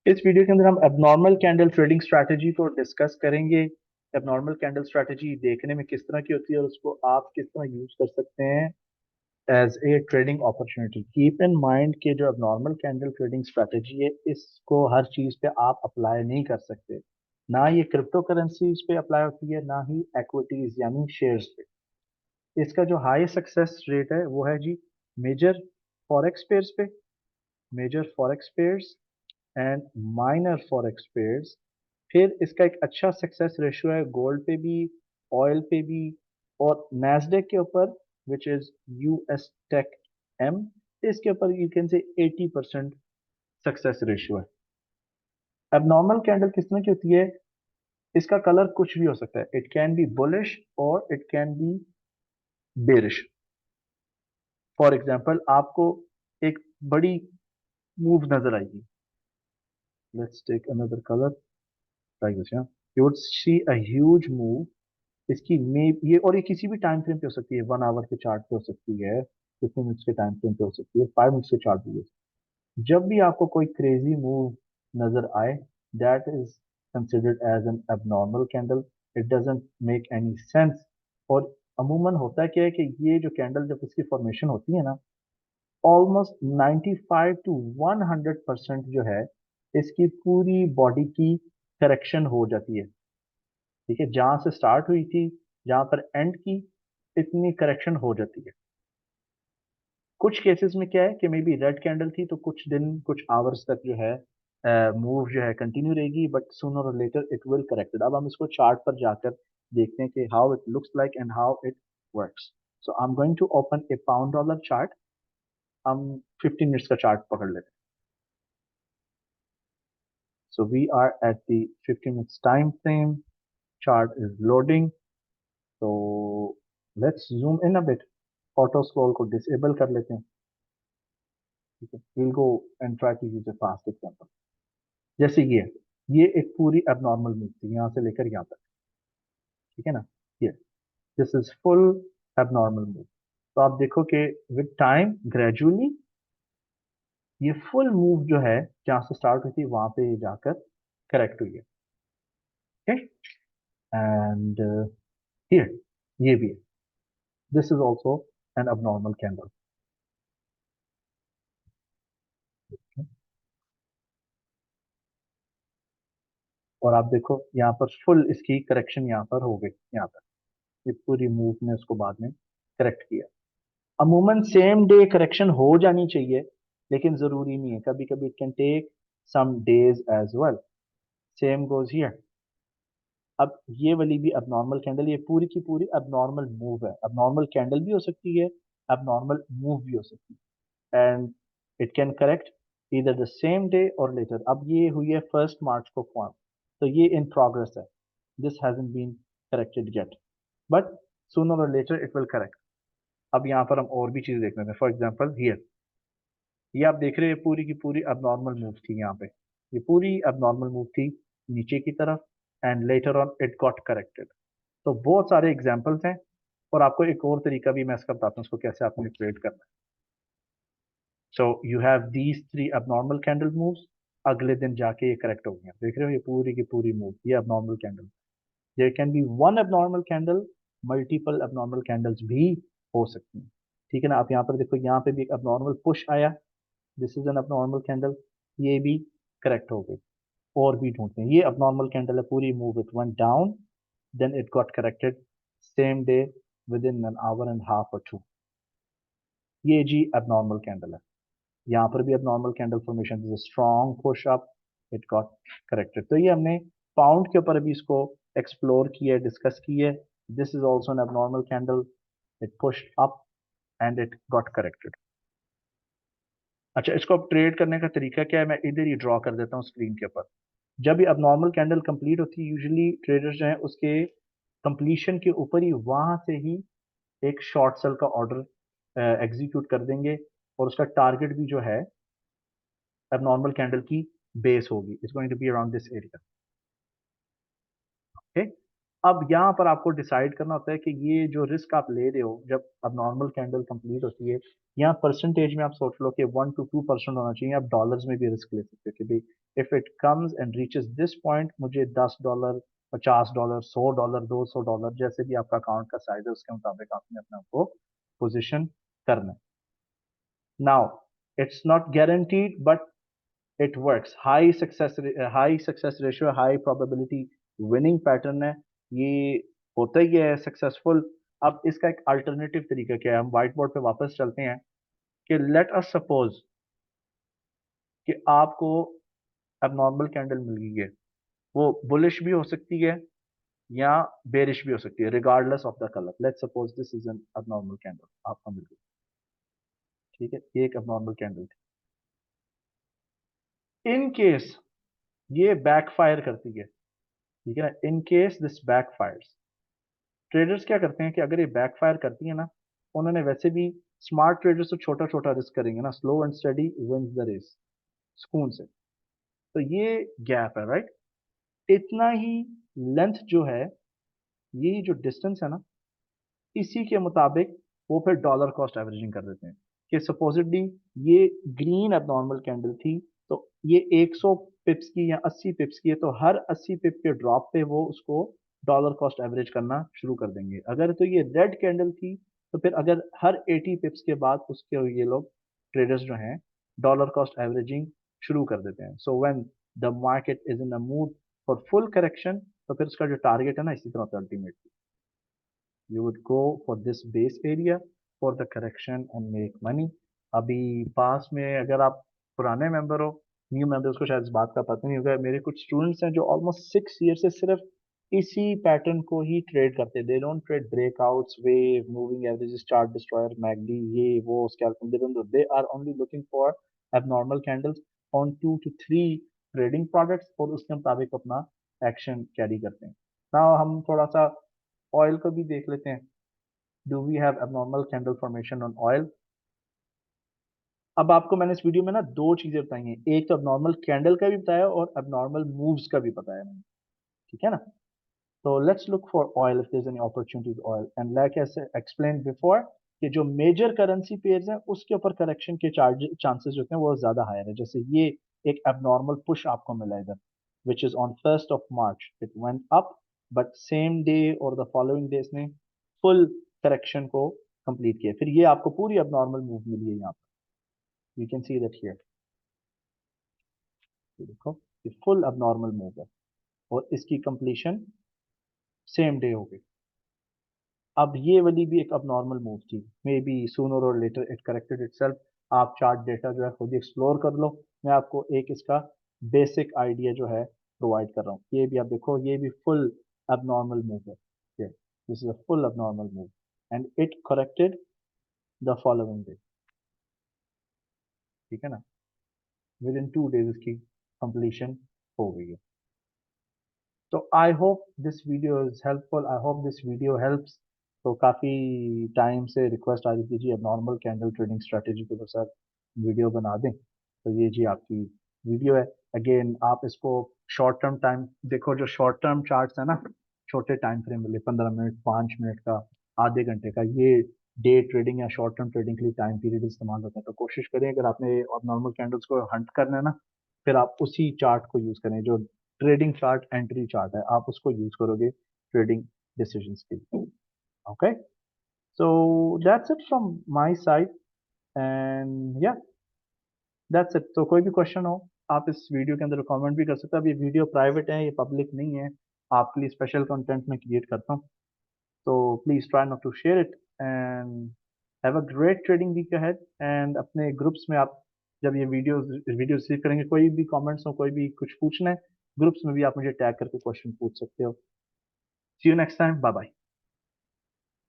इस वीडियो के अंदर हम एबनॉर्मल कैंडल ट्रेडिंग स्ट्रैटेजी को डिस्कस करेंगे। एबनॉर्मल कैंडल स्ट्रैटेजी देखने में किस तरह की होती है और उसको आप किस तरह यूज कर सकते हैं as a trading opportunity. Keep in mind कि जो एबनॉर्मल कैंडल ट्रेडिंग स्ट्रैटेजी है इसको हर चीज पे आप अप्लाई नहीं कर सकते। ना ये क्रिप्टो करेंसीज पे अप्लाई होती है, ना ही एक्विटीज यानी शेयर्स पे। इसका जो हाई सक्सेस रेट है वो है जी मेजर फॉरेक्स पेयर्स पे, major forex pairs and minor forex pairs. फिर इसका एक अच्छा सक्सेस रेशियो है गोल्ड पे भी, ऑयल पे भी, और नैस्डैक के ऊपर which is US tech um, इसके ऊपर you can say 80% success ratio है। अब नॉर्मल कैंडल किस तरह की होती है, इसका कलर कुछ भी हो सकता है। इट कैन बी बुलिश और it can be bearish. For example आपको एक बड़ी मूव नजर आएगी, let's take another colour like this, you would see a huge move. इसकी मे ये, और ये किसी भी टाइम फ्रेम पे हो सकती है, 1 आवर के चार्ट पे हो सकती है, 15 मिनट्स के टाइम फ्रेम पे हो सकती है, 5 मिनट्स के चार्ट पे हो सकती है। जब भी आपको कोई क्रेजी मूव नजर आए, that is considered as an abnormal candle. It doesn't make any sense. और अमूमन होता है क्या है कि ये जो कैंडल जब इसकी फॉर्मेशन होती है ना, ऑलमोस्ट 95 to 100% जो है इसकी पूरी बॉडी की करेक्शन हो जाती है। ठीक है, जहां से स्टार्ट हुई थी, जहां पर एंड की, इतनी करेक्शन हो जाती है। कुछ केसेस में क्या है कि मे बी रेड कैंडल थी तो कुछ दिन कुछ आवर्स तक जो है मूव जो है कंटिन्यू रहेगी, but sooner or later it will corrected. अब हम इसको चार्ट पर जाकर देखते हैं कि how it looks like and how it works. So I am going to open a pound dollar chart. हम 15 मिनट्स का चार्ट पकड़ लेते हैं। So we are at the 15 minutes time frame, chart is loading. तो let's zoom in a bit, auto scroll को disable कर लेते हैं। ठीक है, we'll go and try to use a fast example। जैसे ये एक पूरी एबनॉर्मल मूव थी यहाँ से लेकर यहाँ तक। ठीक है ना, ये this is full abnormal move. तो आप देखो कि विद टाइम ग्रेजुअली ये फुल मूव जो है जहाँ से स्टार्ट हुई थी वहां पे ये जाकर करेक्ट हुई है। ओके, एंड हियर ये भी है, this is also an abnormal candle. और आप देखो यहाँ पर फुल इसकी करेक्शन यहाँ पर हो गई, यहाँ तक ये पूरी मूव ने उसको बाद में करेक्ट किया। अमूमन सेम डे करेक्शन हो जानी चाहिए, लेकिन जरूरी नहीं है, कभी कभी it can take some days as well. Same goes here. अब ये वाली भी abnormal कैंडल, ये पूरी की पूरी abnormal मूव है। abnormal कैंडल भी हो सकती है, abnormal मूव भी हो सकती है, एंड इट कैन करेक्ट इधर द सेम डे और लेटर। अब ये हुई है 1 मार्च को फॉर्म, तो ये इन प्रोग्रेस है, this hasn't been corrected yet, but sooner or later it will correct. अब यहाँ पर हम और भी चीज देख लेते हैं। फॉर एग्जाम्पल हियर, ये आप देख रहे हैं पूरी की पूरी abnormal मूव थी यहाँ पे, ये पूरी abnormal मूव थी नीचे की तरफ, and later on it got corrected. तो बहुत सारे एग्जांपल्स हैं, और आपको एक और तरीका भी मैं इसका बताता हूँ उसको कैसे आपने क्रिएट करना है। So you have these 3 abnormal candle moves, अगले दिन जाके ये करेक्ट हो गया। देख रहे हो ये पूरी की पूरी मूव ये abnormal candle. There can be one abnormal candle, multiple abnormal candles भी हो सकती हैं। ठीक है ना, आप यहाँ पर देखो, यहाँ पे भी एक abnormal पुश आया, this is an abnormal candle, ये भी करेक्ट हो गई। और भी ढूंढते हैं, ये abnormal कैंडल है, पूरी move it went down, then it got corrected same day within an hour and half or two। ये जी abnormal कैंडल है। यहाँ पर भी abnormal candle formation is strong push up, it got corrected. तो ये हमने पाउंड के ऊपर अभी इसको एक्सप्लोर किया, डिस्कस किया। This is also an abnormal candle, it push up and it got corrected. अच्छा, इसको अब ट्रेड करने का तरीका क्या है, मैं इधर ही ड्रॉ कर देता हूँ स्क्रीन के ऊपर। जब ये abnormal कैंडल कंप्लीट होती है, यूजुअली ट्रेडर्स जो है उसके कंप्लीशन के ऊपर ही वहां से ही एक शॉर्ट सेल का ऑर्डर एग्जीक्यूट कर देंगे, और उसका टारगेट भी जो है एबनॉर्मल कैंडल की बेस होगी, it's going to be around this area. Okay, अब यहाँ पर आपको डिसाइड करना होता है कि ये जो रिस्क आप ले रहे हो, जब अब नॉर्मल कैंडल कंप्लीट होती है, यहाँ परसेंटेज में आप सोच लो कि 1 to 2% होना चाहिए। आप डॉलर्स में भी रिस्क ले सकते हो कि भाई if it comes and reaches this point, मुझे $10, $50, $100, $200, जैसे भी आपका अकाउंट का साइज है उसके मुताबिक आपने अपने आप को पोजिशन करना है। Now it's not guaranteed but it works. High success ratio, high probability winning pattern है ये, होता ही है सक्सेसफुल। अब इसका एक अल्टरनेटिव तरीका क्या है, हम व्हाइट बोर्ड पे वापस चलते हैं कि लेट अस सपोज कि आपको एबनॉर्मल कैंडल मिल गई है, वो बुलिश भी हो सकती है या बेरिश भी हो सकती है, regardless of the colour. Let's suppose this is an abnormal candle आपको मिल गई, ठीक है, ये एक एबनॉर्मल कैंडल थी। इन केस ये बैकफायर करती है, ठीक है ना, in case this backfires, traders क्या करते हैं कि अगर ये बैकफायर करती है ना, उन्होंने वैसे भी, स्मार्ट ट्रेडर्स तो छोटा छोटा रिस्क करेंगे ना, slow and steady wins the race, सुकून से। तो ये गैप है, राइट, इतना ही लेंथ जो है, ये जो डिस्टेंस है ना, इसी के मुताबिक वो फिर डॉलर कॉस्ट एवरेजिंग कर देते हैं कि सपोजिटली ये ग्रीन एबनॉर्मल कैंडल थी, तो ये 100 पिप्स की या 80 पिप्स की है, तो हर 80 पिप के ड्रॉप पे वो उसको डॉलर कॉस्ट एवरेज करना शुरू कर देंगे। अगर तो ये रेड कैंडल थी, तो फिर अगर हर 80 पिप्स के बाद उसके ये लोग ट्रेडर्स जो हैं डॉलर कॉस्ट एवरेजिंग शुरू कर देते हैं। So when the market is in a mood for full correction, तो फिर उसका जो टारगेट है ना, इसी तरह होता है ultimately, you would go for this base area for the correction and make money। अभी पास में अगर आप पुराने मेंबर हो, न्यू मेंबर्स को शायद इस बात का पता नहीं होगा, मेरे कुछ स्टूडेंट्स हैं जो ऑलमोस्ट 6 ईयर से सिर्फ इसी पैटर्न को ही ट्रेड करते हैं। They don't trade breakouts, wave, moving averages, chart destroyer, MACD, ये वो scalping, they are only looking for abnormal candles on 2 to 3 trading products, और उसके मुताबिक अपना एक्शन कैरी करते हैं ना। हम थोड़ा सा ऑयल को भी देख लेते हैं। Do we have abnormal candle formation on oil? अब आपको मैंने इस वीडियो में ना दो चीजें बताई हैं, एक तो एबनॉर्मल कैंडल का भी बताया और एबनॉर्मल मूव्स का भी बताया मैंने, ठीक है ना। तो let's look for oil if there is any opportunities oil, and like I explain before कि जो मेजर करेंसी पेयर्स हैं उसके ऊपर करेक्शन के चांसेस जो हैं वो ज्यादा हायर है। जैसे ये एक एबनॉर्मल पुश आपको मिला इधर, which is on 1st of March, it went up, but same day और द फॉलोइंग डे इसने फुल करेक्शन को कंप्लीट किया, फिर ये आपको पूरी एबनॉर्मल मूव मिली है यहाँ पर। You can see that here, देखो ये फुल एबनॉर्मल मूव है और इसकी कंप्लीशन सेम डे हो गई। अब ये वाली भी एक abnormal मूव थी, may be sooner or later it corrected itself. आप चार्ट डेटा जो है खुद एक्सप्लोर कर लो, मैं आपको एक इसका बेसिक आइडिया जो है प्रोवाइड कर रहा हूँ। ये भी आप देखो, ये भी फुल abnormal मूव है, this is a full abnormal move and it corrected the following day, ठीक है ना, विद इन 2 days इसकी कंप्लीशन हो गई है। तो I hope this video is helpful, I hope this video helps. तो काफ़ी टाइम से रिक्वेस्ट आ रही थी जी अब नॉर्मल कैंडल ट्रेडिंग स्ट्रेटेजी के ऊपर सर वीडियो बना दें, तो ये जी आपकी वीडियो है। अगेन आप इसको शॉर्ट टर्म टाइम देखो, जो शॉर्ट टर्म चार्ट्स है ना, छोटे टाइम फ्रेम वाले 15 मिनट, 5 मिनट का, आधे घंटे का, ये डे ट्रेडिंग या शॉर्ट टर्म ट्रेडिंग के लिए टाइम पीरियड इस्तेमाल होता है। तो कोशिश करें अगर आपने अब नॉर्मल कैंडल्स को हंट करना है ना, फिर आप उसी चार्ट को यूज करें जो ट्रेडिंग चार्ट, एंट्री चार्ट है, आप उसको यूज करोगे ट्रेडिंग डिसीजंस के लिए। Okay, so that's it from my side and या दैट्स इट। तो कोई भी क्वेश्चन हो आप इस वीडियो के अंदर कमेंट भी कर सकते हैं। अब ये वीडियो प्राइवेट है, ये पब्लिक नहीं है, आपके लिए स्पेशल कंटेंट मैं क्रिएट करता हूँ। तो please try not to share it and have a great trading week ahead. And अपने ग्रुप्स में आप जब ये वीडियो रिसीव करेंगे, कोई भी कमेंट्स हो, कोई भी कुछ पूछना है, ग्रुप्स में भी आप मुझे टैग करके क्वेश्चन पूछ सकते हो। See you next time, bye bye.